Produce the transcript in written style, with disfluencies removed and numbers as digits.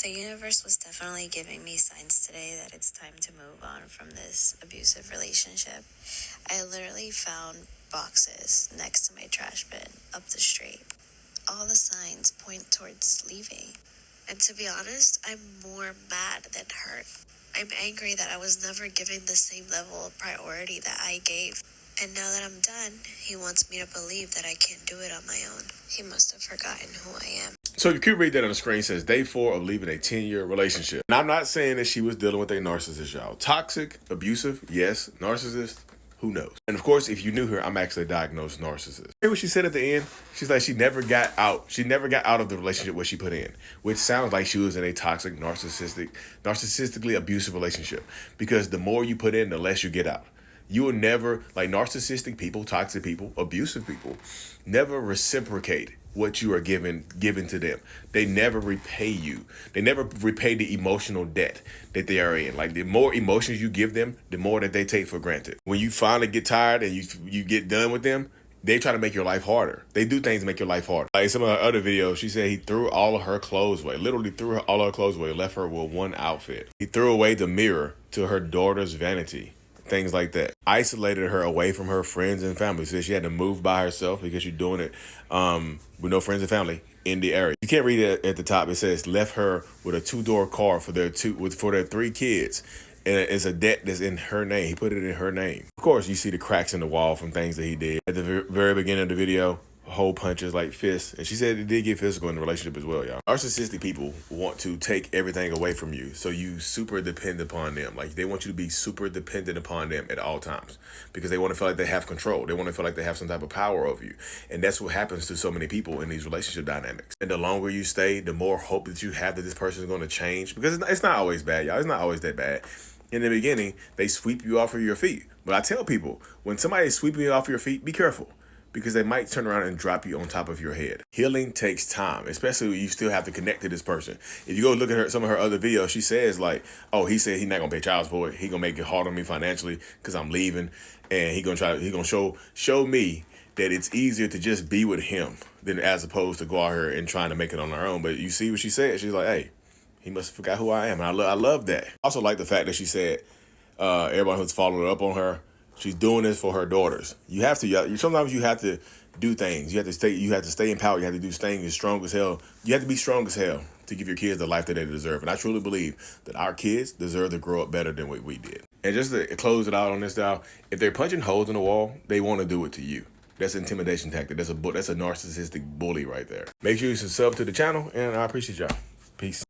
The universe was definitely giving me signs today that it's time to move on from this abusive relationship. I literally found boxes next to my trash bin up the street. All the signs point towards leaving. And to be honest, I'm more mad than hurt. I'm angry that I was never given the same level of priority that I gave. And now that I'm done, he wants me to believe that I can't do it on my own. He must have forgotten who I am. So you could read that on the screen. It says day 4 of leaving a 10-year relationship. And I'm not saying that she was dealing with a narcissist, y'all. Toxic, abusive, yes. Narcissist, who knows? And of course, if you knew her, I'm actually a diagnosed narcissist. Hear what she said at the end? She's like, she never got out. She never got out of the relationship what she put in, which sounds like she was in a toxic, narcissistically abusive relationship. Because the more you put in, the less you get out. You will never, like narcissistic people, toxic people, abusive people, never reciprocate what you are given to them. They never repay you. They never repay the emotional debt that they are in. Like the more emotions you give them, the more that they take for granted. When you finally get tired and you get done with them, they try to make your life harder. They do things to make your life harder. Like some of her other videos, she said he threw all of her clothes away. Literally threw all of her clothes away, left her with one outfit. He threw away the mirror to her daughter's vanity. Things like that. Isolated her away from her friends and family. Said she had to move by herself because she's doing it with no friends and family in the area. You can't read it at the top. It says left her with a 2-door car for their 3 kids. And it's a debt that's in her name. He put it in her name. Of course, you see the cracks in the wall from things that he did. At the very beginning of the video, hole punches like fists. And she said it did get physical in the relationship as well, y'all. Narcissistic people want to take everything away from you. So you super depend upon them. Like they want you to be super dependent upon them at all times. Because they want to feel like they have control. They want to feel like they have some type of power over you. And that's what happens to so many people in these relationship dynamics. And the longer you stay, the more hope that you have that this person is going to change. Because it's not always bad, y'all. It's not always that bad. In the beginning, they sweep you off of your feet. But I tell people, when somebody is sweeping you off your feet, be careful. Because they might turn around and drop you on top of your head. Healing takes time, especially when you still have to connect to this person. If you go look at some of her other videos, she says like, oh, he said he's not gonna pay child support. He gonna make it hard on me financially because I'm leaving. And he gonna show me that it's easier to just be with him than as opposed to go out here and trying to make it on her own. But you see what she said? She's like, hey, he must have forgot who I am. And I love that. I also like the fact that she said everybody who's following up on her, she's doing this for her daughters. You have to. Sometimes you have to do things. You have to stay in power. You have to do things as strong as hell. You have to be strong as hell to give your kids the life that they deserve. And I truly believe that our kids deserve to grow up better than what we did. And just to close it out on this style, if they're punching holes in the wall, they want to do it to you. That's an intimidation tactic. That's a narcissistic bully right there. Make sure you sub to the channel, and I appreciate y'all. Peace.